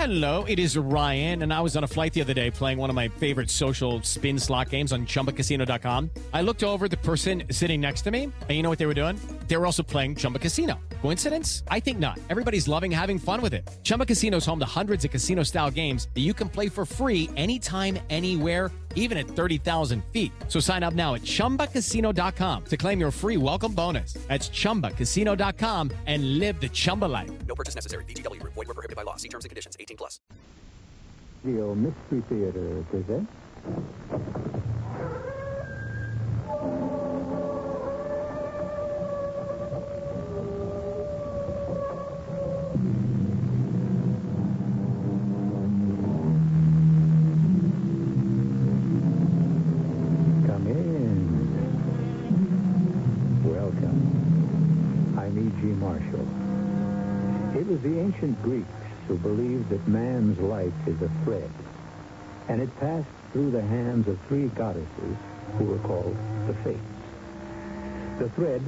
Hello, it is Ryan, and I was on a flight the other day playing one of my favorite social spin slot games on ChumbaCasino.com. I looked over at the person sitting next to me, and you know what they were doing? They were also playing Chumba Casino. Coincidence? I think not. Everybody's loving having fun with it. Chumba Casino is home to hundreds of casino-style games that you can play for free anytime, anywhere, even at 30,000 feet. So sign up now at ChumbaCasino.com to claim your free welcome bonus. That's ChumbaCasino.com and live the Chumba life. No purchase necessary. VGW. Void where prohibited by law. See terms and conditions. 18+. The Mystery Theater presents... Come in. Welcome. I'm E.G. Marshall. It was the ancient Greeks who believed that man's life is a thread, and it passed through the hands of three goddesses who were called the Fates. The thread,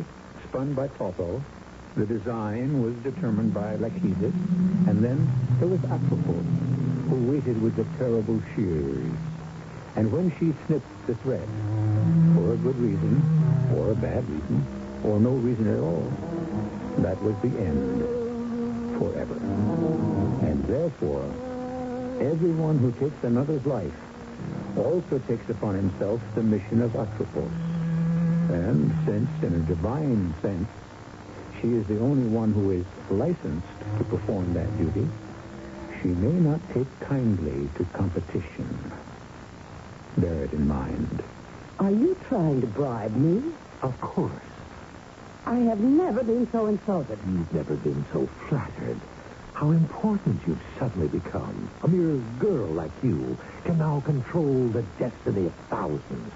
spun by Polo, the design was determined by Lachesis, and then there was Atropos, who waited with the terrible shears. And when she snipped the thread, for a good reason, or a bad reason, or no reason at all, that was the end. Forever. And therefore, everyone who takes another's life also takes upon himself the mission of Atropos. And since, in a divine sense, she is the only one who is licensed to perform that duty, she may not take kindly to competition. Bear it in mind. Are you trying to bribe me? Of course. I have never been so insulted. You've never been so flattered. How important you've suddenly become. A mere girl like you can now control the destiny of thousands.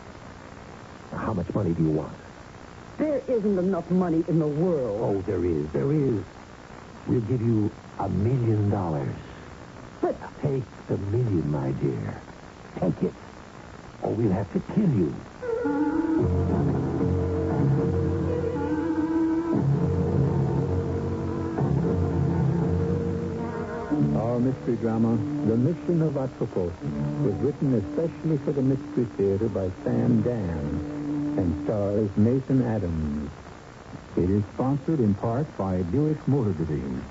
Now, how much money do you want? There isn't enough money in the world. Oh, there is. We'll give you $1 million. But Take the million, my dear. Take it, or we'll have to kill you. Our mystery drama, The Mission of Atropos, was written especially for the Mystery Theater by Sam Dan and stars Mason Adams. It is sponsored in part by Buick Motor Division.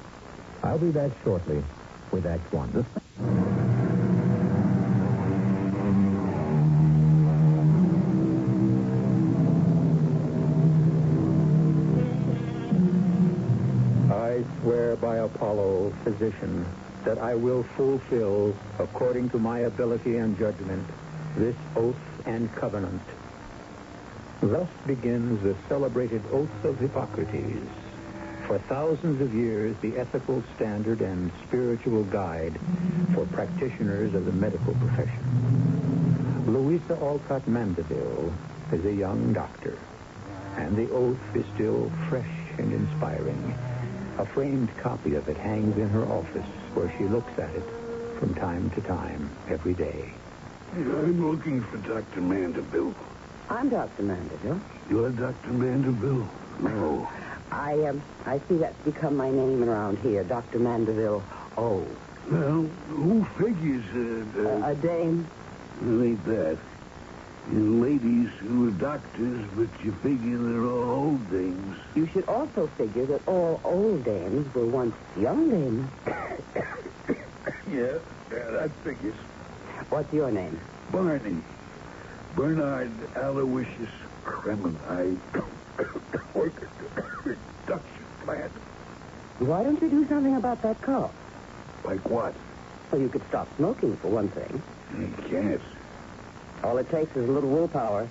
I'll be back shortly with Act One. I swear by Apollo, physician, that I will fulfill, according to my ability and judgment, this oath and covenant. Thus begins the celebrated Oath of Hippocrates, for thousands of years the ethical standard and spiritual guide for practitioners of the medical profession. Louisa Alcott Mandeville is a young doctor, and the oath is still fresh and inspiring. A framed copy of it hangs in her office, where she looks at it from time to time, every day. I'm looking for Dr. Mandeville. I'm Dr. Mandeville. You're Dr. Mandeville? No. I see that's become my name around here, Dr. Mandeville. Oh. Well, who figures A dame. It ain't that. You ladies who are doctors, but you figure they're all old dames. You should also figure that all old dames were once young dames. Yeah, that figures. What's your name? Barney. Bernard Aloysius Kremen. I work at the reduction plant. Why don't you do something about that cough? Like what? Well, you could stop smoking, for one thing. I can't. All it takes is a little willpower.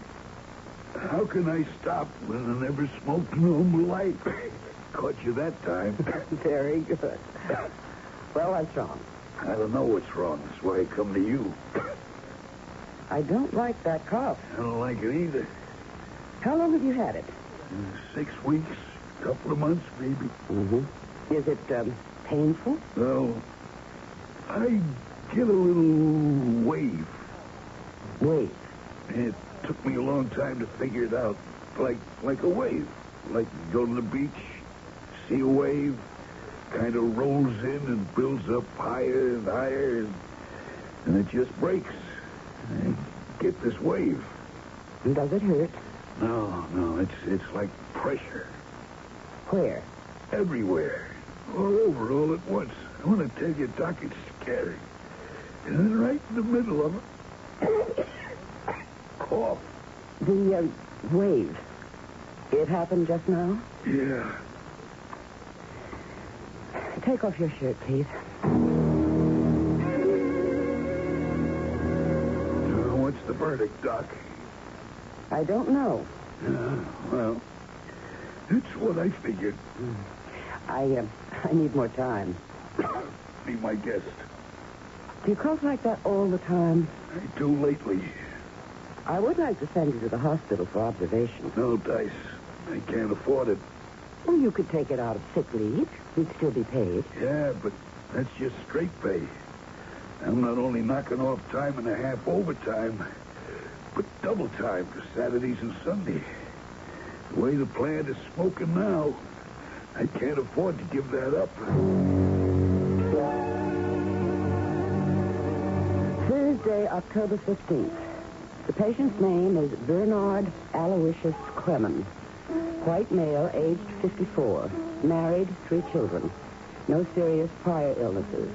How can I stop when I never smoked in all my life? Caught you that time. Very good. Well, what's wrong? I don't know what's wrong. That's why I come to you. I don't like that cough. I don't like it either. How long have you had it? 6 weeks, couple of months, maybe. Mm-hmm. Is it painful? Well, I get a little wave. Wait. It took me a long time to figure it out. Like a wave. Like go to the beach, see a wave, kind of rolls in and builds up higher and higher, and it just breaks. I get this wave. Does it hurt? No, it's like pressure. Where? Everywhere. All over, all at once. I want to tell you, Doc, it's scary. And then right in the middle of it, cough. The wave. It happened just now? Yeah. Take off your shirt, please. What's the verdict, Doc? I don't know. Well, it's what I figured. I need more time. Be my guest. Do you cough like that all the time? I do lately. I would like to send you to the hospital for observation. No, Dice. I can't afford it. Well, you could take it out of sick leave. You'd still be paid. Yeah, but that's just straight pay. I'm not only knocking off time and a half overtime, but double time for Saturdays and Sundays. The way the plant is smoking now, I can't afford to give that up. Thursday, October 15th. The patient's name is Bernard Aloysius Kremen. White male, aged 54. Married, 3 children. No serious prior illnesses.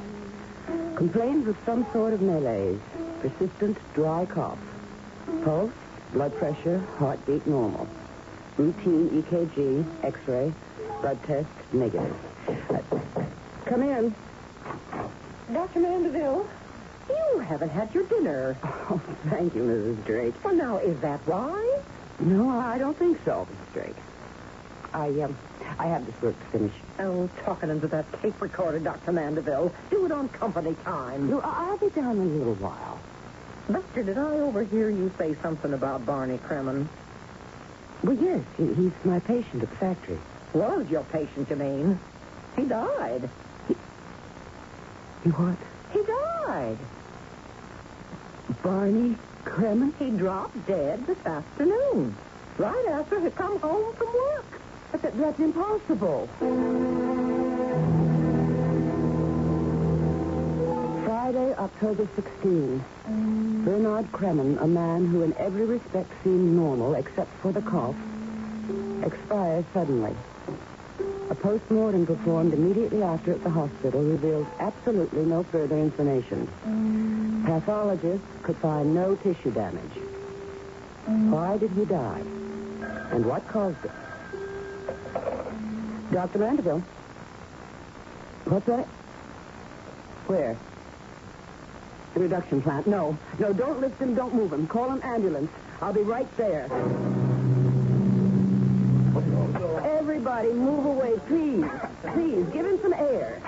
Complains of some sort of malaise. Persistent dry cough. Pulse, blood pressure, heartbeat normal. Routine EKG, X-ray, blood test negative. Come in. Dr. Mandeville, you haven't had your dinner. Oh, thank you, Mrs. Drake. Well, now, is that why? No, I don't think so, Mrs. Drake. I have this work to finish. Oh, talking into that tape recorder, Dr. Mandeville. Do it on company time. No, I'll be down in a little while. Doctor, did I overhear you say something about Barney Kremen? Well, yes, he's my patient at the factory. Was your patient, you mean? He died. You what? He died. Barney Kremen? He dropped dead this afternoon, right after he come home from work. That's impossible. Friday, October 16. Bernard Kremen, a man who in every respect seemed normal except for the cough, expires suddenly. A post-mortem performed immediately after at the hospital reveals absolutely no further information. Pathologists could find no tissue damage. Why did he die? And what caused it? Dr. Mandeville? What's that? Where? The reduction plant. No, don't lift him, don't move him. Call an ambulance. I'll be right there. Everybody, move away, please. Please, give him some air.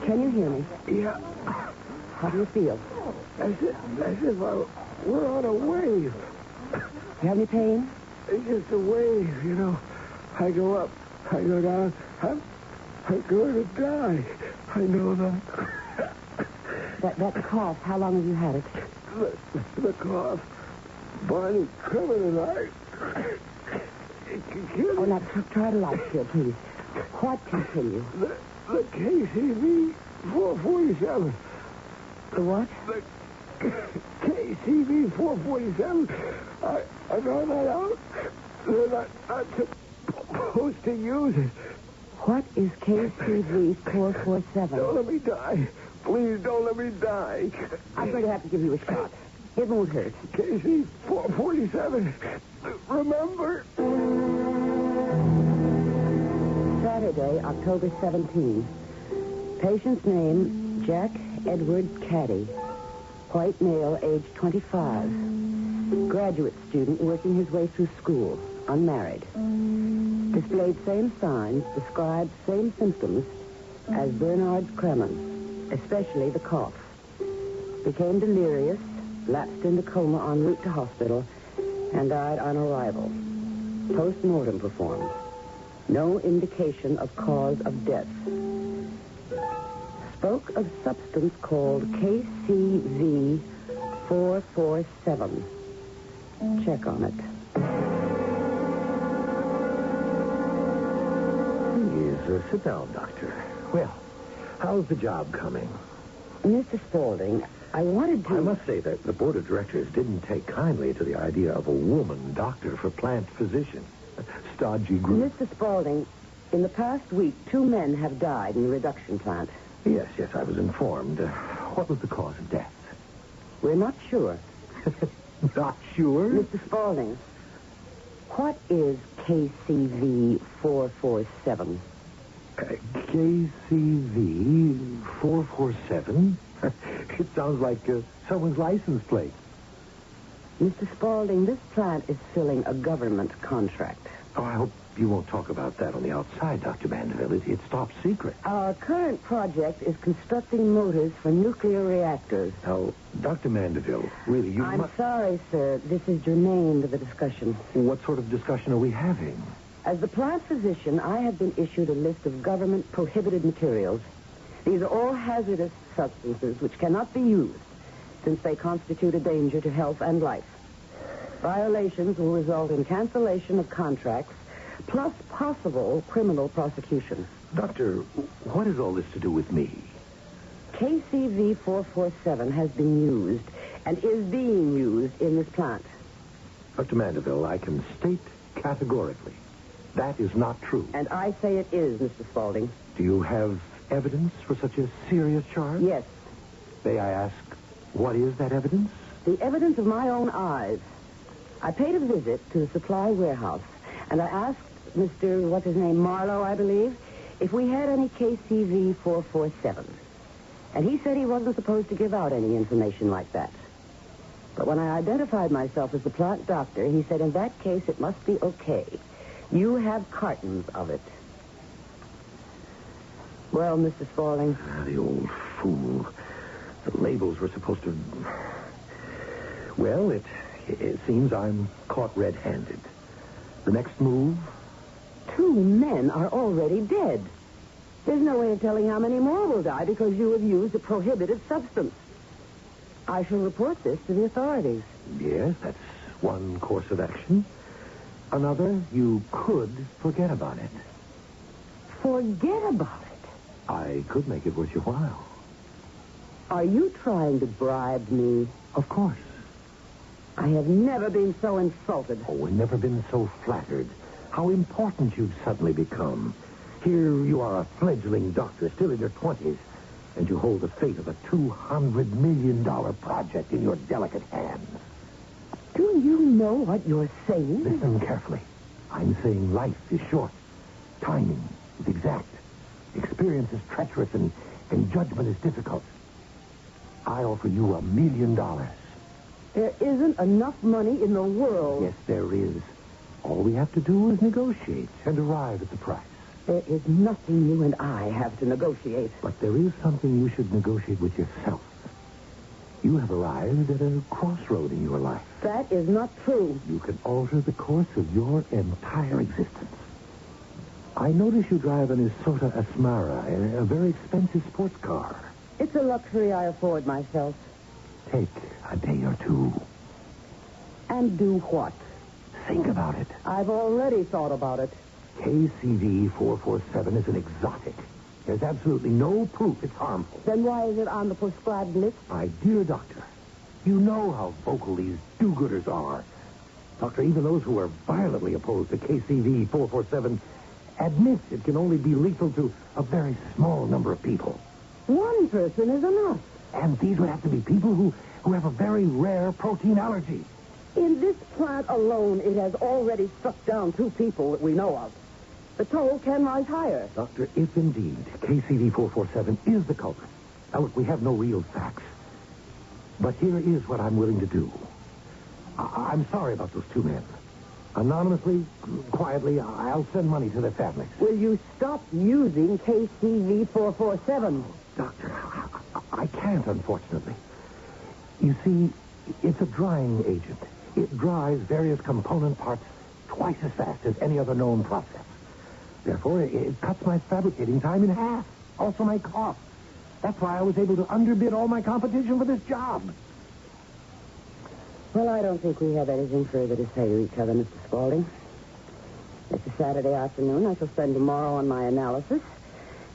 Can you hear me? Yeah. How do you feel? As if we're on a wave. You have any pain? It's just a wave, you know. I go up, I go down. I'm going to die. I know that. That cough, how long have you had it? The cough. Barney Kremen and I. Oh, now, try to lie still, please. What continue? The KCV 447. The what? The KCV 447. I found that out. They're not supposed to use it. What is KCV 447? Don't let me die. Please don't let me die. I'm going to have to give you a shot. It won't hurt. KC 447. Remember? Saturday, October 17. Patient's name, Jack Edward Caddy. White male, age 25. Graduate student working his way through school. Unmarried. Displayed same signs, described same symptoms as Bernard Kremen, especially the cough. Became delirious, lapsed into coma en route to hospital, and died on arrival. Post-mortem performed. No indication of cause of death. Spoke of substance called KCV 447. Check on it. Is Sit down, Doctor. Well, how's the job coming? Mr. Spaulding, I wanted to... I must say that the board of directors didn't take kindly to the idea of a woman doctor for plant physician. Stodgy group. Mr. Spaulding, in the past week, 2 men have died in the reduction plant. Yes, I was informed. What was the cause of death? We're not sure. Not sure? Mr. Spaulding, what is KCV 447? KCV 447? It sounds like someone's license plate. Mr. Spaulding, this plant is filling a government contract. Oh, I hope you won't talk about that on the outside, Dr. Mandeville. It's top secret. Our current project is constructing motors for nuclear reactors. Now, Dr. Mandeville, really, you I'm sorry, sir. This is germane to the discussion. What sort of discussion are we having? As the plant physician, I have been issued a list of government prohibited materials. These are all hazardous substances which cannot be used since they constitute a danger to health and life. Violations will result in cancellation of contracts plus possible criminal prosecution. Doctor, what has all this to do with me? KCV 447 has been used and is being used in this plant. Dr. Mandeville, I can state categorically that is not true. And I say it is, Mr. Spaulding. Do you have evidence for such a serious charge? Yes. May I ask, what is that evidence? The evidence of my own eyes. I paid a visit to the supply warehouse, and I asked Mr. Marlowe, I believe, if we had any KCV 447. And he said he wasn't supposed to give out any information like that. But when I identified myself as the plant doctor, he said in that case it must be okay. You have cartons of it. Well, Mr. Spaulding. The old fool. The labels were supposed to... Well, it seems I'm caught red-handed. The next move? 2 men are already dead. There's no way of telling how many more will die because you have used a prohibited substance. I shall report this to the authorities. Yes, that's one course of action. Another, you could forget about it. Forget about it? I could make it worth your while. Are you trying to bribe me? Of course. I have never been so insulted. Oh, we've never been so flattered. How important you've suddenly become. Here you are, a fledgling doctor, still in your 20s, and you hold the fate of a $200 million project in your delicate hands. Do you know what you're saying? Listen carefully. I'm saying life is short. Timing is exact. Experience is treacherous, and judgment is difficult. I offer you $1 million. There isn't enough money in the world. Yes, there is. All we have to do is negotiate and arrive at the price. There is nothing you and I have to negotiate. But there is something you should negotiate with yourself. You have arrived at a crossroad in your life. That is not true. You can alter the course of your entire existence. I notice you drive an Isota Asmara, a very expensive sports car. It's a luxury I afford myself. Take a day or two. And do what? Think about it. I've already thought about it. KCV 447 is an exotic. There's absolutely no proof it's harmful. Then why is it on the prescribed list? My dear doctor, you know how vocal these do-gooders are. Doctor, even those who are violently opposed to KCV 447 admit it can only be lethal to a very small number of people. One person is enough. And these would have to be people who have a very rare protein allergy. In this plant alone, it has already struck down 2 people that we know of. The toll can rise higher. Doctor, if indeed KCV 447 is the culprit. Now, look, we have no real facts. But here is what I'm willing to do. I'm sorry about those 2 men. Anonymously, quietly, I'll send money to their families. Will you stop using KCV 447? Doctor, I can't, unfortunately. You see, it's a drying agent. It dries various component parts twice as fast as any other known process. Therefore, it cuts my fabricating time in half. Also my cost. That's why I was able to underbid all my competition for this job. Well, I don't think we have anything further to say to each other, Mr. Spaulding. Mr. Saturday afternoon. I shall spend tomorrow on my analysis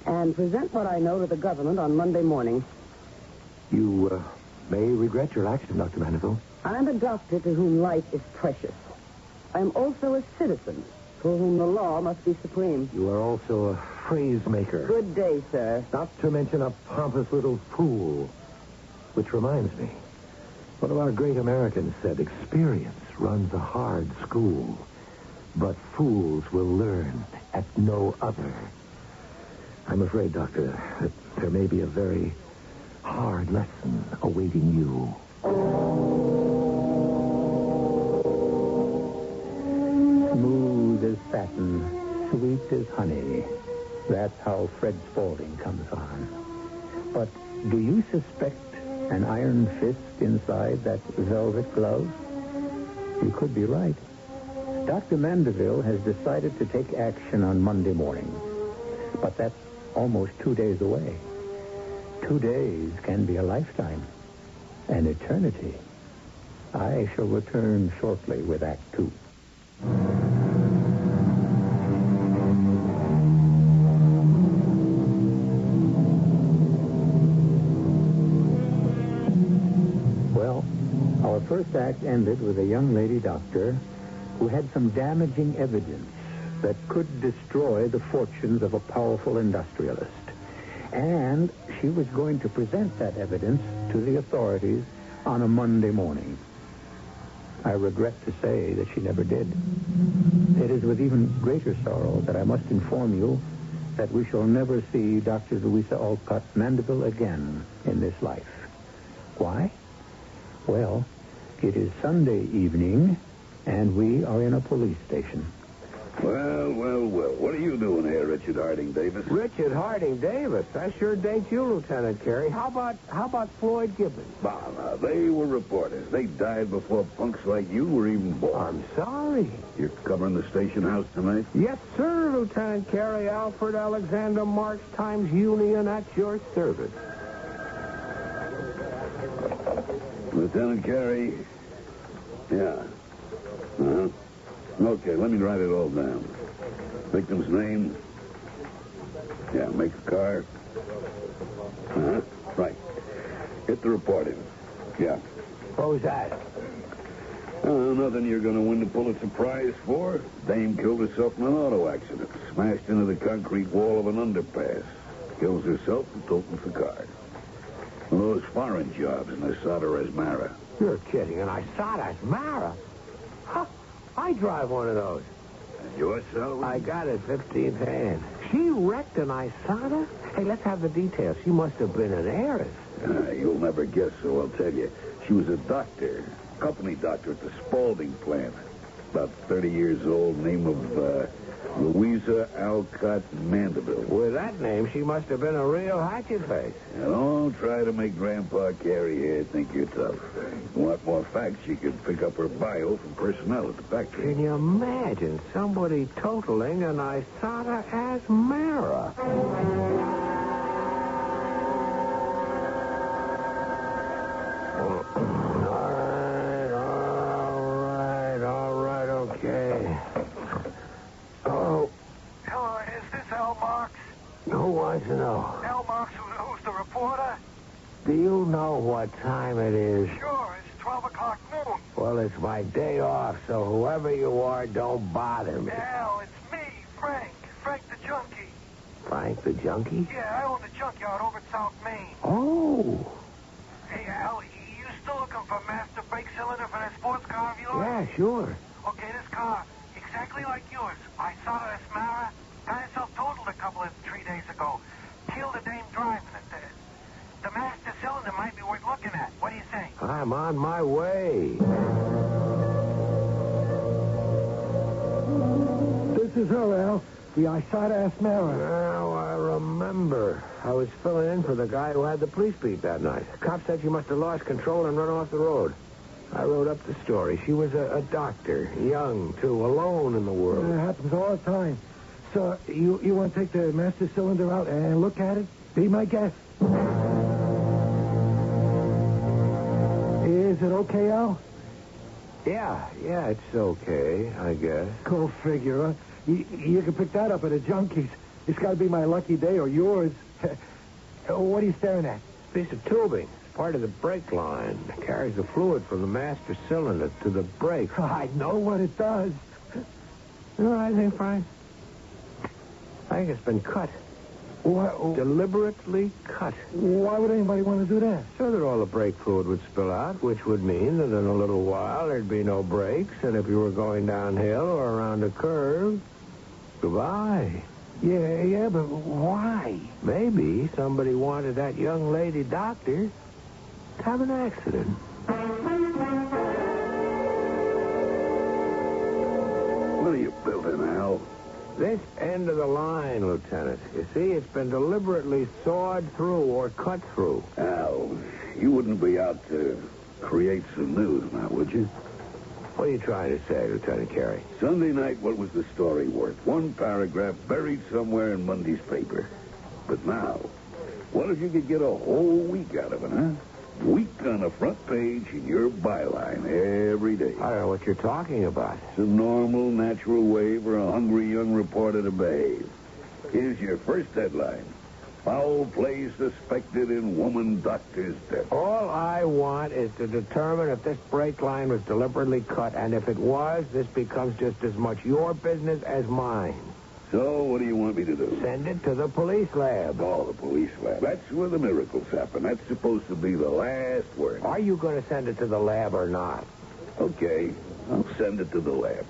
and present what I know to the government on Monday morning. You may regret your action, Dr. Mandeville. I'm a doctor to whom life is precious. I am also a citizen for whom the law must be supreme. You are also a phrase maker. Good day, sir. Not to mention a pompous little fool. Which reminds me, one of our great Americans said, experience runs a hard school, but fools will learn at no other. I'm afraid, Doctor, that there may be a very hard lesson awaiting you. Smooth as satin, sweet as honey. That's how Fred Spaulding comes on. But do you suspect an iron fist inside that velvet glove? You could be right. Dr. Mandeville has decided to take action on Monday morning. But that's almost 2 days away. 2 days can be a lifetime, an eternity. I shall return shortly with Act 2. Well, our first act ended with a young lady doctor who had some damaging evidence that could destroy the fortunes of a powerful industrialist. And she was going to present that evidence to the authorities on a Monday morning. I regret to say that she never did. It is with even greater sorrow that I must inform you that we shall never see Dr. Louisa Alcott Mandeville again in this life. Why? Well, it is Sunday evening, and we are in a police station. Well. What are you doing here, Richard Harding Davis? Richard Harding Davis. That sure dates you, Lieutenant Carey. How about Floyd Gibbons? Now, they were reporters. They died before punks like you were even born. I'm sorry. You're covering the station house tonight? Yes, sir, Lieutenant Carey. Alfred Alexander Marx Times Union at your service. Lieutenant Carey? Yeah. Uh-huh. Okay, let me write it all down. Victim's name? Yeah, make a car? Uh-huh. Right. Get the report in. Yeah. What was that? Nothing you're going to win the Pulitzer Prize for. Dame killed herself in an auto accident. Smashed into the concrete wall of an underpass. Kills herself and totals the car. One of those foreign jobs, and I saw her as Mara. You're kidding, and I saw that Mara. Huh. I drive one of those. And yours, so? I got it 15th hand. She wrecked an Isada? Hey, let's have the details. She must have been an heiress. You'll never guess, so I'll tell you. She was a doctor, company doctor at the Spaulding plant. About 30 years old, name of Louisa Alcott Mandeville. With that name, she must have been a real hatchet face. Now, don't try to make Grandpa Carey here think you're tough. Want more facts, you could pick up her bio from personnel at the factory. Can you imagine somebody totaling an Isada as Mara? All right, okay. Oh. Hello, is this Al Marks? Who wants to know? Al Marks, who's the reporter? Do you know what time it is? Sure, it's 12 o'clock noon. Well, it's my day off, so whoever you are, don't bother me. Al, it's me, Frank the junkie. Frank the junkie? Yeah, I own the junkyard over at South Main. Oh. Hey, Al, you still looking for master brake cylinder for that sports car of yours? Yeah, sure. Okay, this car, exactly like yours. I saw it as Mara. Got itself totaled a couple of 3 days ago. Killed the dame driving it. The master cylinder might be worth looking at. What do you think? I'm on my way. This is her, Al. The Isada Asmara. Now I remember. I was filling in for the guy who had the police beat that night. Cop said she must have lost control and run off the road. I wrote up the story. She was a doctor, young, too, alone in the world. It happens all the time. So, you want to take the master cylinder out and look at it? Be my guest. Is it okay, Al? Yeah, it's okay, I guess. Go figure. You can pick that up at a junkie's. It's got to be my lucky day or yours. What are you staring at? Piece of tubing. Part of the brake line. It carries the fluid from the master cylinder to the brake. I know what it does. You know what I think, Frank? I think it's been cut. What? Deliberately cut. Why would anybody want to do that? So that all the brake fluid would spill out, which would mean that in a little while there'd be no brakes, and if you were going downhill or around a curve, goodbye. Yeah, but why? Maybe somebody wanted that young lady doctor to have an accident. What are you building, Al? This end of the line, Lieutenant. You see, it's been deliberately sawed through or cut through. Al, you wouldn't be out to create some news now, would you? What are you trying to say, Lieutenant Carey? Sunday night, what was the story worth? One paragraph buried somewhere in Monday's paper. But now, what if you could get a whole week out of it, huh? Week on the front page in your byline every day. I don't know what you're talking about. It's a normal, natural way for a hungry young reporter to behave. Here's your first headline. Foul play suspected in woman doctor's death. All I want is to determine if this brake line was deliberately cut, and if it was, this becomes just as much your business as mine. So, what do you want me to do? Send it to the police lab. Oh, the police lab. That's where the miracles happen. That's supposed to be the last word. Are you going to send it to the lab or not? Okay, I'll send it to the lab.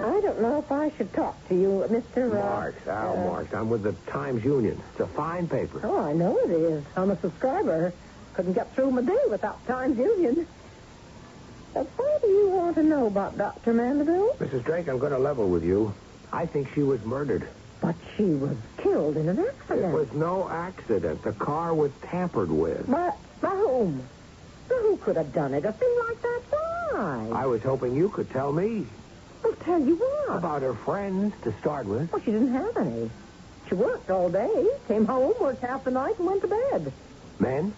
I don't know if I should talk to you, Mr. Marks, Al Marks. I'm with the Times Union. It's a fine paper. Oh, I know it is. I'm a subscriber. Couldn't get through my day without Times Union. What do you want to know about Dr. Mandeville? Mrs. Drake, I'm going to level with you. I think she was murdered. But she was killed in an accident. It was no accident. The car was tampered with. By whom? Who could have done it? A thing like that? Why? I was hoping you could tell me. I'll tell you what. About her friends, to start with. Well, she didn't have any. She worked all day, came home, worked half the night, and went to bed. Men?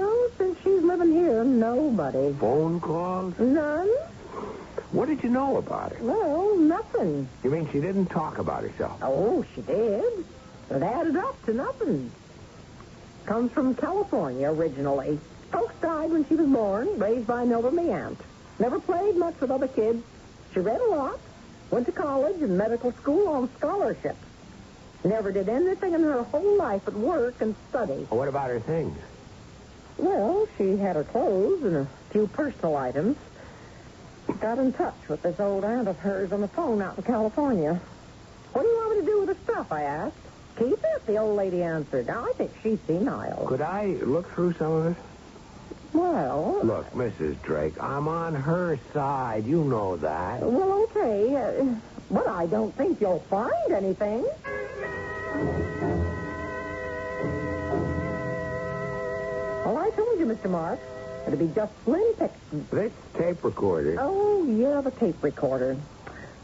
Oh, since she's living here, nobody. Phone calls? None? What did you know about her? Well, nothing. You mean she didn't talk about herself? Oh, she did. It added up to nothing. Comes from California originally. Folks died when she was born, raised by an elderly aunt. Never played much with other kids. She read a lot, went to college and medical school on scholarships. Never did anything in her whole life but work and study. Well, what about her things? Well, she had her clothes and a few personal items. Got in touch with this old aunt of hers on the phone out in California. What do you want me to do with the stuff, I asked. Keep it, the old lady answered. Now, I think she's senile. Could I look through some of it? Well... Look, Mrs. Drake, I'm on her side. You know that. Well, okay. But I don't think you'll find anything. Well, I told you, Mr. Marks. It'll be just slim pickings. This tape recorder. Oh, yeah, the tape recorder.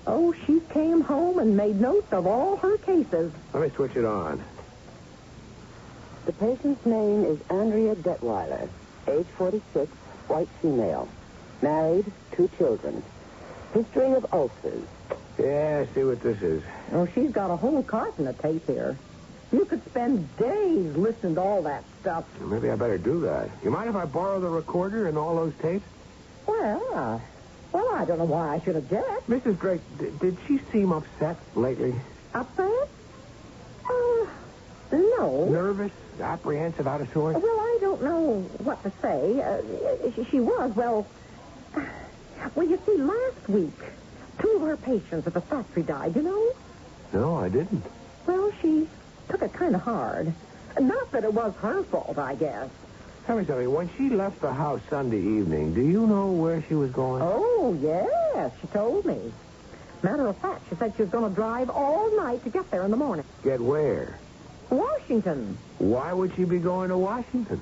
Oh, she came home and made notes of all her cases. Let me switch it on. The patient's name is Andrea Detweiler, age 46, white female. Married, 2 children. History of ulcers. Yeah, see what this is. Oh, she's got a whole carton of tape here. You could spend days listening to all that stuff. Maybe I better do that. You mind if I borrow the recorder and all those tapes? Well, I don't know why I should object. Mrs. Drake, did she seem upset lately? Upset? No. Nervous? Apprehensive? Out of sorts? Well, I don't know what to say. She was, well, you see, last week, 2 of her patients at the factory died, you know? No, I didn't. Well, she took it kind of hard. Not that it was her fault, I guess. Tell me something. When she left the house Sunday evening, do you know where she was going? Oh, yes, she told me. Matter of fact, she said she was going to drive all night to get there in the morning. Get where? Washington. Why would she be going to Washington?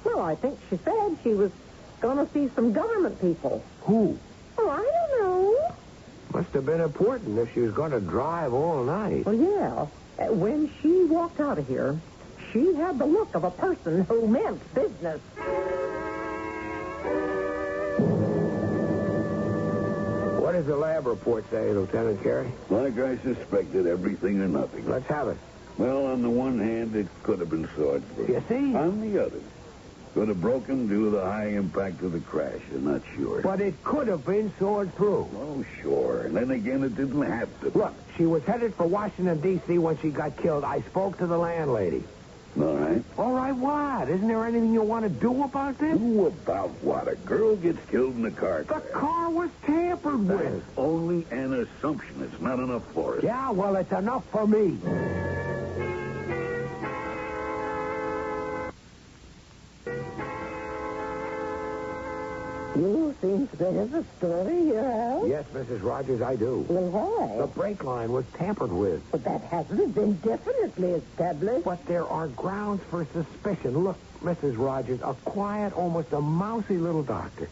Well, I think she said she was going to see some government people. Who? Oh, I don't know. Must have been important if she was going to drive all night. Well, yeah. When she walked out of here, she had the look of a person who meant business. does the lab report say, Lieutenant Carey? Like I suspected, everything or nothing. Let's have it. Well, on the one hand, it could have been sawed through. You see? On the other, could have broken due to the high impact of the crash. I'm not sure. But it could have been sawed through. Oh, sure. And then again, it didn't have to. Look, she was headed for Washington, D.C. when she got killed. I spoke to the landlady. All right. All right, what? Isn't there anything you want to do about this? Do about what? A girl gets killed in a car The crash. car was tampered That's with. only an assumption. It's not enough for us. Yeah, well, it's enough for me. You seem to have a story here, Al. Yes, Mrs. Rogers, I do. Well, why? The brake line was tampered with. But that hasn't been definitely established. But there are grounds for suspicion. Look, Mrs. Rogers, a quiet, almost a mousy little doctor.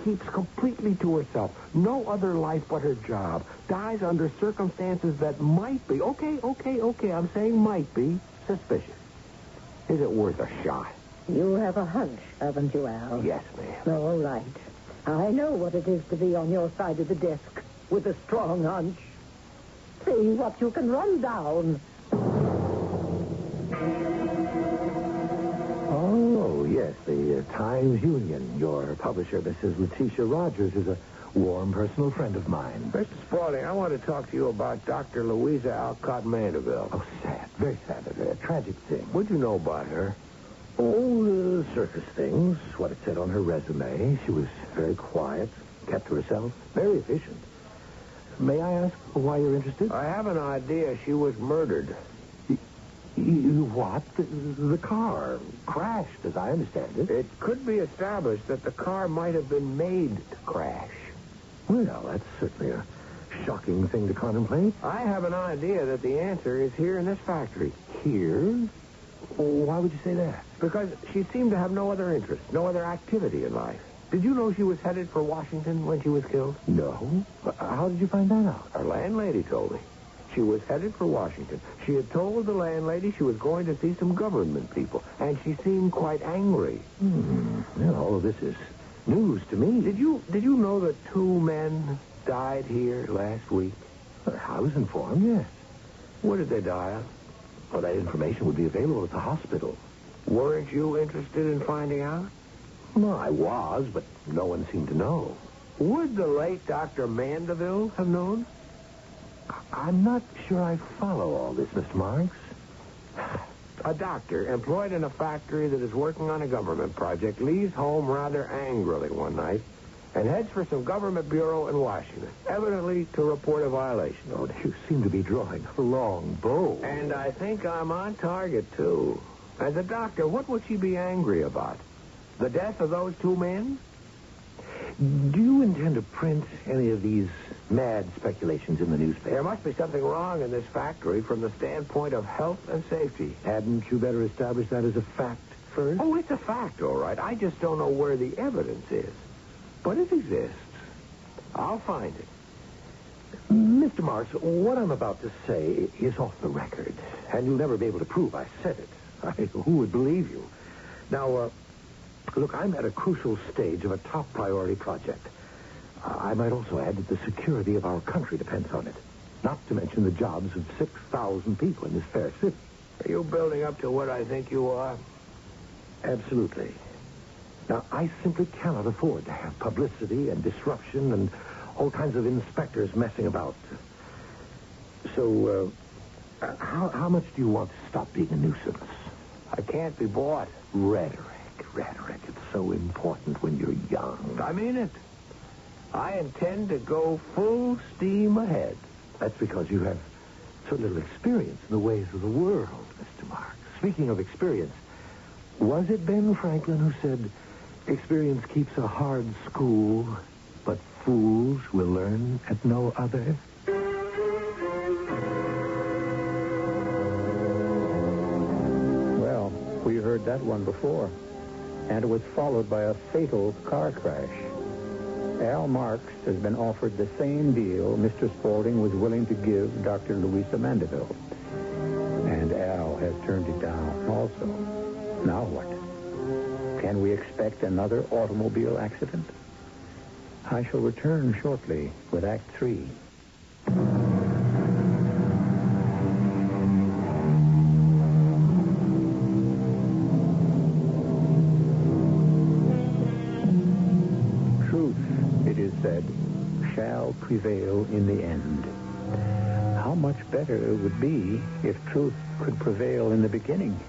Keeps completely to herself. No other life but her job. Dies under circumstances that might be, okay, I'm saying might be, suspicious. Is it worth a shot? You have a hunch, haven't you, Al? Yes, ma'am. All right. I know what it is to be on your side of the desk with a strong hunch. See what you can run down. Oh, yes, the Times Union. Your publisher, Mrs. Letitia Rogers, is a warm personal friend of mine. Mr. Spaulding, I want to talk to you about Dr. Louisa Alcott Mandeville. Oh, sad. Very sad. A tragic thing. What'd you know about her? Oh, surface things. What it said on her resume. She was very quiet, kept to herself, very efficient. May I ask why you're interested? I have an idea she was murdered. What? The car crashed, as I understand it. It could be established that the car might have been made to crash. Well, that's certainly a shocking thing to contemplate. I have an idea that the answer is here in this factory. Here? Why would you say that? Because she seemed to have no other interest, no other activity in life. Did you know she was headed for Washington when she was killed? No. How did you find that out? Our landlady told me. She was headed for Washington. She had told the landlady she was going to see some government people, and she seemed quite angry. Well, all of this is news to me. Did you know that 2 men died here last week? I was informed, yes. What did they die of? Well, that information would be available at the hospital. Weren't you interested in finding out? Well, I was, but no one seemed to know. Would the late Dr. Mandeville have known? I'm not sure I follow all this, Mr. Marks. A doctor employed in a factory that is working on a government project leaves home rather angrily one night and heads for some government bureau in Washington, evidently to report a violation. Oh, you seem to be drawing a long bow. And I think I'm on target, too. As a doctor, what would she be angry about? The death of those 2 men? Do you intend to print any of these mad speculations in the newspaper? There must be something wrong in this factory from the standpoint of health and safety. Hadn't you better establish that as a fact first? Oh, it's a fact, all right. I just don't know where the evidence is. But it exists. I'll find it. Mr. Marks, what I'm about to say is off the record, and you'll never be able to prove I said it. Who would believe you? Now, look, I'm at a crucial stage of a top priority project. I might also add that the security of our country depends on it, not to mention the jobs of 6,000 people in this fair city. Are you building up to what I think you are? Absolutely. Now, I simply cannot afford to have publicity and disruption and all kinds of inspectors messing about. So, how much do you want to stop being a nuisance? I can't be bought. Rhetoric. It's so important when you're young. I mean it. I intend to go full steam ahead. That's because you have so little experience in the ways of the world, Mr. Marks. Speaking of experience, was it Ben Franklin who said, experience keeps a hard school, but fools will learn at no other? Well, we heard that one before. And it was followed by a fatal car crash. Al Marks has been offered the same deal Mr. Spaulding was willing to give Dr. Louisa Mandeville. And Al has turned it down also. Now what? Can we expect another automobile accident? I shall return shortly with Act 3. Truth, it is said, shall prevail in the end. How much better it would be if truth could prevail in the beginning.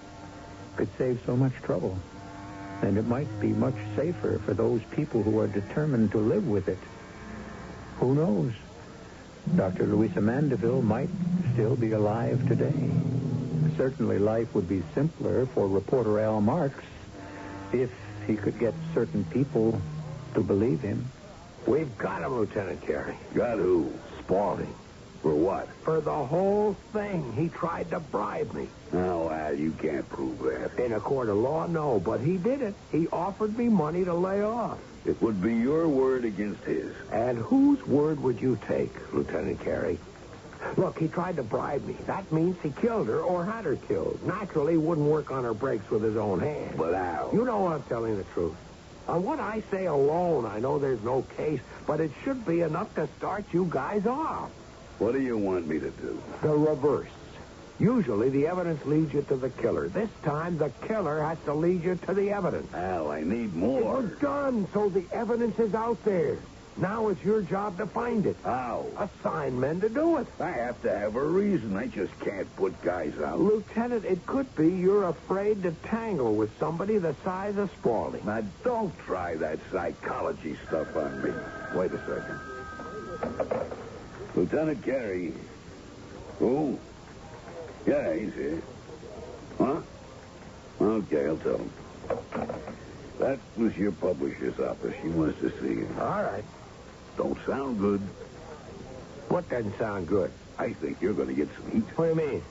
Could save so much trouble. And it might be much safer for those people who are determined to live with it. Who knows? Dr. Louisa Mandeville might still be alive today. Certainly life would be simpler for reporter Al Marks if he could get certain people to believe him. We've got him, Lieutenant Carey. Got who? Spaulding. For what? For the whole thing. He tried to bribe me. Now, Al, you can't prove that. In a court of law, no, but he did it. He offered me money to lay off. It would be your word against his. And whose word would you take, Lieutenant Carey? Look, he tried to bribe me. That means he killed her or had her killed. Naturally, he wouldn't work on her brakes with his own hands. But Al... You know I'm telling the truth. On what I say alone, I know there's no case, but it should be enough to start you guys off. What do you want me to do? The reverse. Usually the evidence leads you to the killer. This time the killer has to lead you to the evidence. Al, I need more. We're done, so the evidence is out there. Now it's your job to find it. How? Assign men to do it. I have to have a reason. I just can't put guys out. Lieutenant, it could be you're afraid to tangle with somebody the size of Spaulding. Now, don't try that psychology stuff on me. Wait a second. Lieutenant Carey. Who? Yeah, he's here. Huh? Okay, I'll tell him. That was your publisher's office. She wants to see you. All right. Don't sound good. What doesn't sound good? I think you're going to get some heat. What do you mean?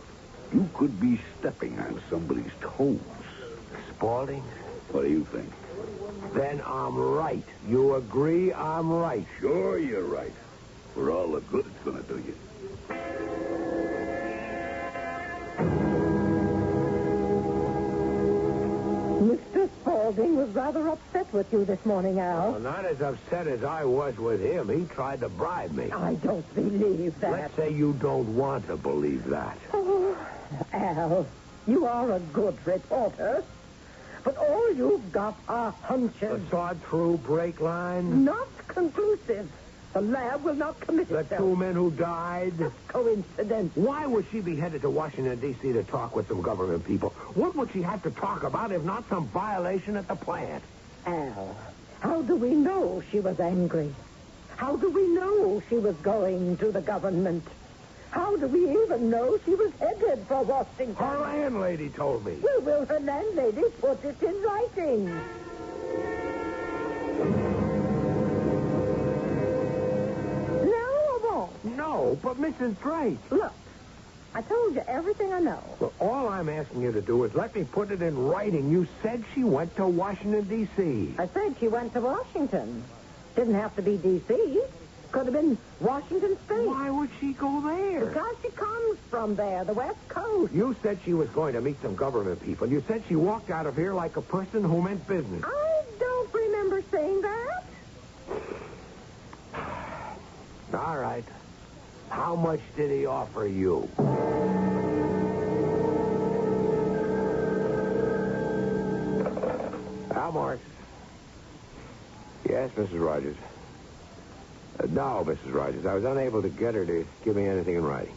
You could be stepping on somebody's toes. Spaulding? What do you think? Then I'm right. You agree I'm right? Sure, you're right. For all the good it's going to do you. Mr. Spaulding was rather upset with you this morning, Al. Well, not as upset as I was with him. He tried to bribe me. I don't believe that. Let's say you don't want to believe that. Oh, Al, you are a good reporter. But all you've got are hunches. The sawed-through brake line? Not conclusive. The lab will not commit The itself. 2 men who died? Coincidence. Why would she be headed to Washington, D.C. to talk with some government people? What would she have to talk about if not some violation at the plant? Al, how do we know she was angry? How do we know she was going to the government? How do we even know she was headed for Washington? Her landlady told me. Well, will her landlady put it in writing? No, but Mrs. Drake. Look, I told you everything I know. Well, all I'm asking you to do is let me put it in writing. You said she went to Washington, D.C. I said she went to Washington. Didn't have to be D.C. Could have been Washington State. Why would she go there? Because she comes from there, the West Coast. You said she was going to meet some government people. You said she walked out of here like a person who meant business. I don't remember saying that. All right. How much did he offer you? Al Marks. Yes, Mrs. Rogers. No, Mrs. Rogers. I was unable to get her to give me anything in writing.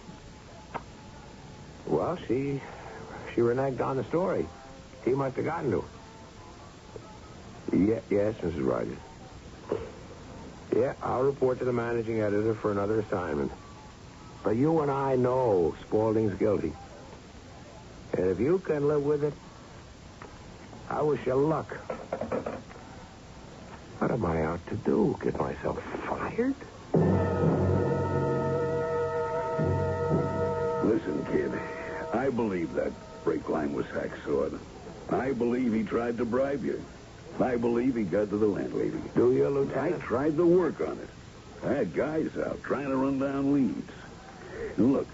Well, she reneged on the story. He must have gotten to her. Yes, Mrs. Rogers. Yeah, I'll report to the managing editor for another assignment. But you and I know Spaulding's guilty. And if you can live with it, I wish you luck. What am I out to do? Get myself fired? Listen, kid, I believe that brake line was hacksawed. I believe he tried to bribe you. I believe he got to the landlady. Do you, I Lieutenant? tried to work on it. I had guys out trying to run down leads. And look,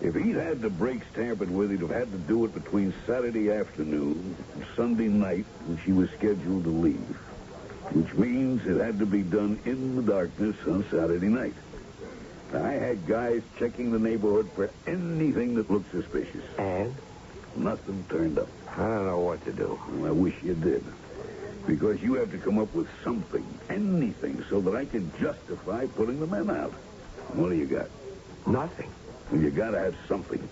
if he'd had the brakes tampered with, he'd have had to do it between Saturday afternoon and Sunday night when she was scheduled to leave. which means it had to be done in the darkness on Saturday night. I had guys checking the neighborhood for anything that looked suspicious. And? Nothing turned up. I don't know what to do. Well, I wish you did. Because you have to come up with something, anything, so that I can justify putting the men out. What do you got? Nothing. Well, you got to have something.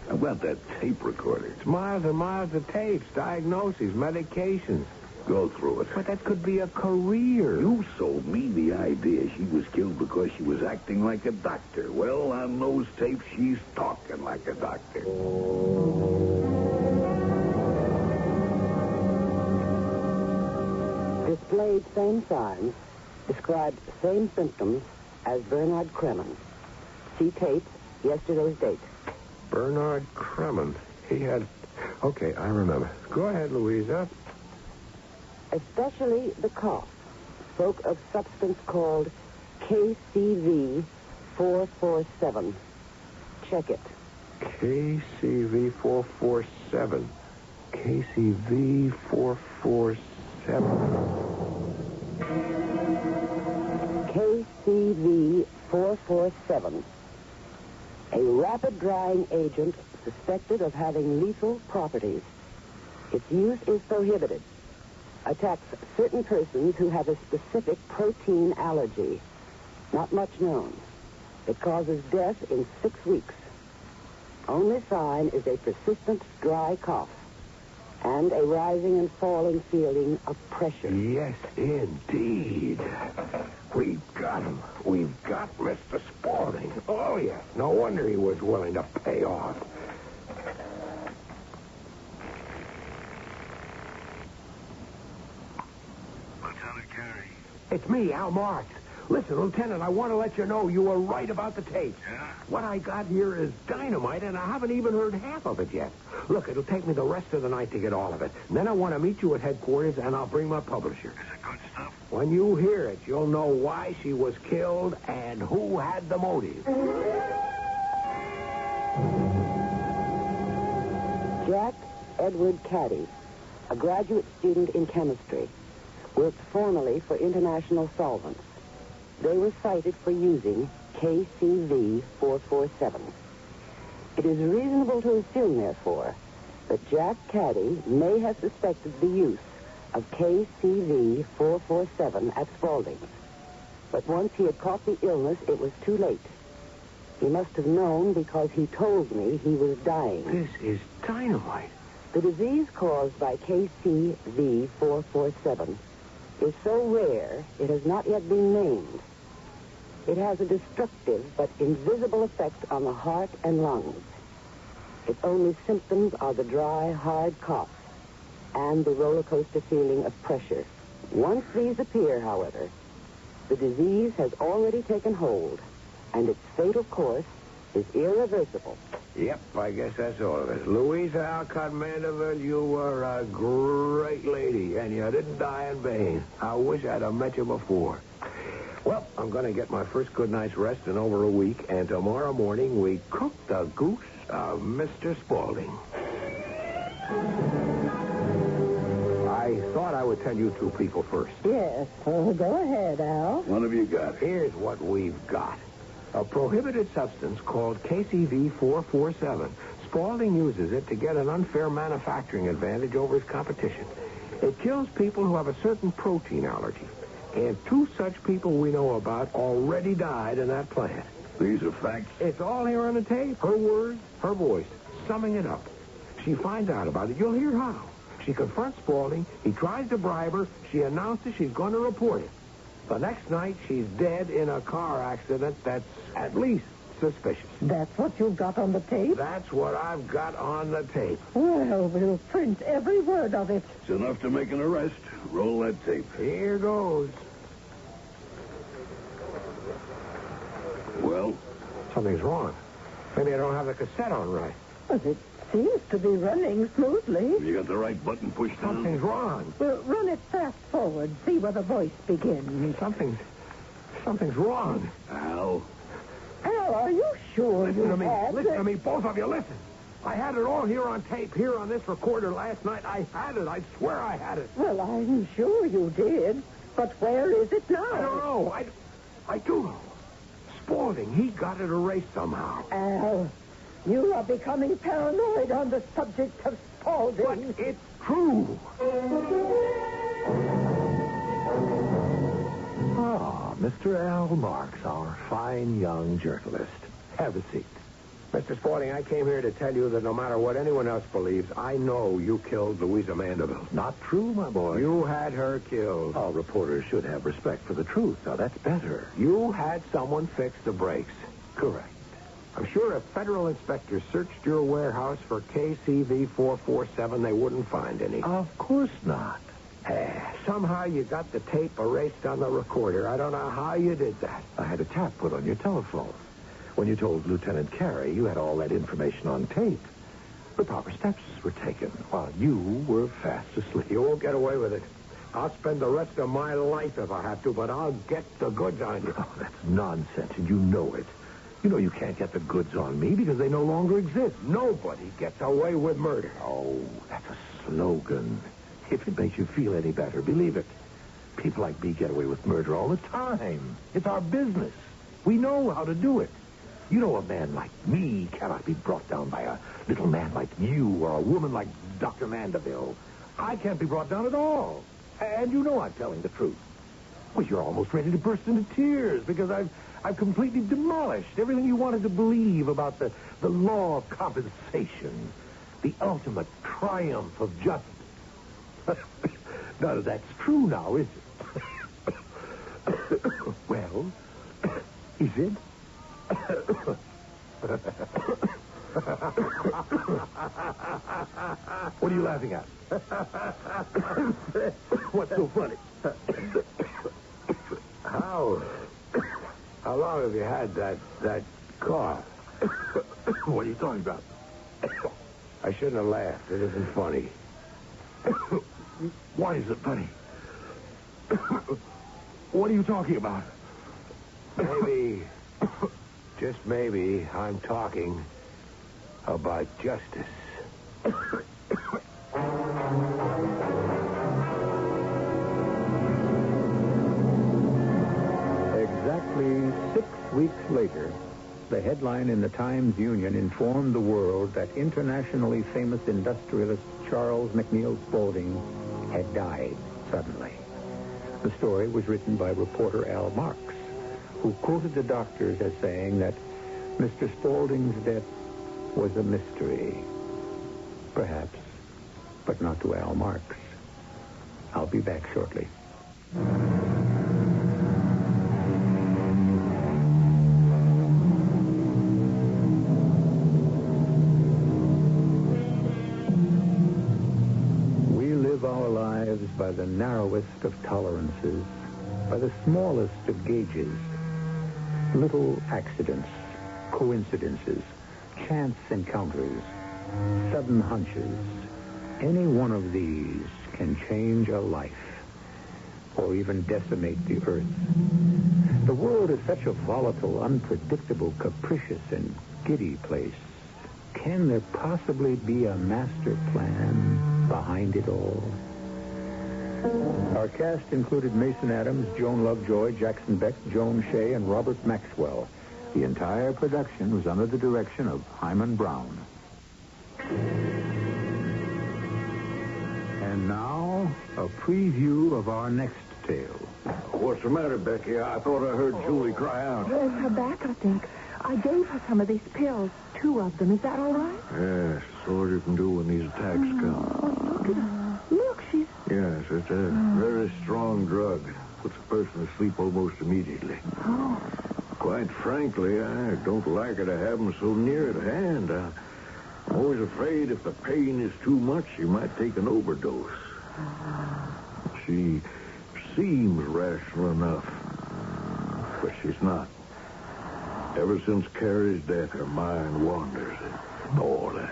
How about that tape recorder? It's miles and miles of tapes, diagnoses, medications. Go through it. But that could be a career. You sold me the idea she was killed because she was acting like a doctor. Well, on those tapes, she's talking like a doctor. Displayed same signs, described same symptoms as Bernard Kremen. See tape, yesterday's date. Bernard Kremen. He had... Okay, I remember. Go ahead, Louisa. Especially the cough. Spoke of substance called KCV 447. Check it. KCV 447. KCV 447. KCV 447. A rapid-drying agent suspected of having lethal properties. Its use is prohibited. Attacks certain persons who have a specific protein allergy. Not much known. It causes death in 6 weeks. Only sign is a persistent dry cough and a rising and falling feeling of pressure. Yes, indeed. We've got him. We've got Mr. Spaulding. Oh, yes. No wonder he was willing to pay off. Lieutenant Carey. It's me, Al Marks. Listen, Lieutenant, I want to let you know you were right about the tapes. Yeah? What I got here is dynamite, and I haven't even heard half of it yet. Look, it'll take me the rest of the night to get all of it. And then I want to meet you at headquarters, and I'll bring my publisher. Is it good stuff? When you hear it, you'll know why she was killed and who had the motive. Jack Edward Caddy, a graduate student in chemistry, worked formerly for International Solvents. They were cited for using KCV 447. It is reasonable to assume, therefore, that Jack Caddy may have suspected the use of KCV 447 at Spaulding's. But once he had caught the illness, it was too late. He must have known because he told me he was dying. This is dynamite. The disease caused by KCV 447 is so rare it has not yet been named. It has a destructive but invisible effect on the heart and lungs. Its only symptoms are the dry, hard cough and the roller coaster feeling of pressure. Once these appear, however, the disease has already taken hold, and its fatal course is irreversible. Yep, I guess that's all of it. Louisa Alcott Mandeville, you were a great lady, and you didn't die in vain. I wish I'd have met you before. Well, I'm going to get my first good night's rest in over a week, and tomorrow morning we cook the goose of Mr. Spaulding. I thought I would tell you two people first. Yes. Go ahead, Al. What have you got? Here's what we've got. A prohibited substance called KCV 447. Spaulding uses it to get an unfair manufacturing advantage over his competition. It kills people who have a certain protein allergy. And 2 such people we know about already died in that plant. These are facts. It's all here on the tape. Her words, her voice, summing it up. She finds out about it. You'll hear how. She confronts Spaulding. He tries to bribe her. She announces she's going to report it. The next night, she's dead in a car accident that's at least suspicious. That's what you've got on the tape? That's what I've got on the tape. Well, we'll print every word of it. It's enough to make an arrest. Roll that tape. Here goes. Well? Something's wrong. Maybe I don't have the cassette on right. Well, it seems to be running smoothly. You got the right button pushed down? Something's wrong. Well, run it fast forward. See where the voice begins. Something's wrong. Al? Al, are you sure Listen you to me. had... Listen to me, both of you. Listen. I had it all here on tape, here on this recorder last night. I had it. I swear I had it. Well, I'm sure you did. But where is it now? I don't know. I do know. Spaulding, he got it erased somehow. Al, you are becoming paranoid on the subject of Spaulding. But it's true. Ah, Mr. Al Marks, our fine young journalist. Have a seat. Mr. Spaulding, I came here to tell you that no matter what anyone else believes, I know you killed Louisa Mandeville. Not true, my boy. You had her killed. All reporters should have respect for the truth. Now, that's better. You had someone fix the brakes. Correct. I'm sure if federal inspectors searched your warehouse for KCV 447, they wouldn't find any. Of course not. Somehow you got the tape erased on the recorder. I don't know how you did that. I had a tap put on your telephone. When you told Lieutenant Carey, you had all that information on tape. The proper steps were taken while you were fast asleep. You won't get away with it. I'll spend the rest of my life if I have to, but I'll get the goods on you. Oh, that's nonsense, and you know it. You know you can't get the goods on me because they no longer exist. Nobody gets away with murder. Oh, that's a slogan. If it makes you feel any better, believe it. People like me get away with murder all the time. It's our business. We know how to do it. You know a man like me cannot be brought down by a little man like you or a woman like Dr. Mandeville. I can't be brought down at all. And you know I'm telling the truth. Well, you're almost ready to burst into tears because I've completely demolished everything you wanted to believe about the law of compensation, the ultimate triumph of justice. None of that's true now, is it? Well, is it? What are you laughing at? What's so funny? How long have you had that cough? What are you talking about? I shouldn't have laughed. It isn't funny. Why is it funny? What are you talking about? Maybe, just maybe, I'm talking about justice. Exactly 6 weeks later, the headline in the Times-Union informed the world that internationally famous industrialist Charles McNeil Spaulding had died suddenly. The story was written by reporter Al Marks, who quoted the doctors as saying that Mr. Spaulding's death was a mystery. Perhaps, but not to Al Marks. I'll be back shortly. By the narrowest of tolerances, by the smallest of gauges. Little accidents, coincidences, chance encounters, sudden hunches. Any one of these can change a life, or even decimate the earth. The world is such a volatile, unpredictable, capricious, and giddy place. Can there possibly be a master plan behind it all? Our cast included Mason Adams, Joan Lovejoy, Jackson Beck, Joan Shea, and Robert Maxwell. The entire production was under the direction of Hyman Brown. And now, a preview of our next tale. What's the matter, Becky? I thought I heard Julie cry out. It's her back, I think. I gave her some of these pills, 2 of them. Is that all right? Yes, that's all you can do when these attacks come. Look at her. Look, she's... Yes, it's a very strong drug. Puts a person to sleep almost immediately. Oh. Quite frankly, I don't like her to have them so near at hand. I'm always afraid if the pain is too much, she might take an overdose. She seems rational enough, but she's not. Ever since Carrie's death, her mind wanders. All the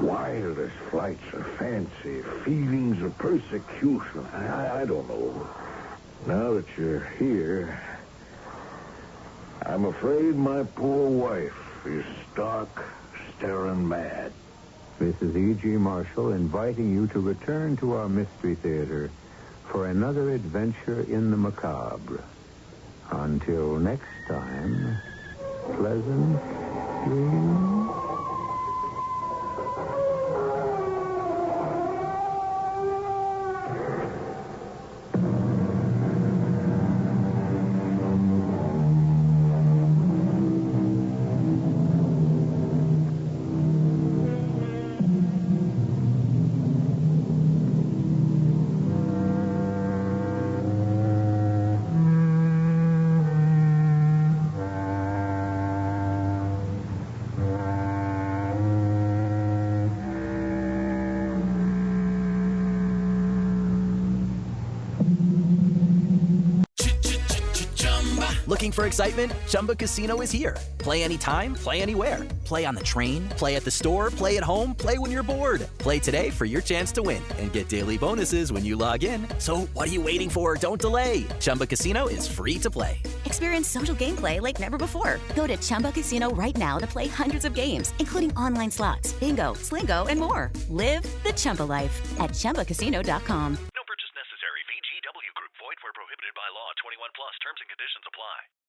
wildest flights of fancy, feelings of persecution. I don't know. Now that you're here, I'm afraid my poor wife is stark, staring mad. This is E.G. Marshall inviting you to return to our Mystery Theater for another adventure in the macabre. Until next time, pleasant dreams. Looking for excitement? Chumba Casino is here. Play anytime, play anywhere. Play on the train, play at the store, play at home, play when you're bored. Play today for your chance to win and get daily bonuses when you log in. So what are you waiting for? Don't delay. Chumba Casino is free to play. Experience social gameplay like never before. Go to Chumba Casino right now to play hundreds of games, including online slots, bingo, Slingo, and more. Live the Chumba life at ChumbaCasino.com. No purchase necessary. VGW Group. Void where prohibited by law. 21 plus. Terms and conditions apply.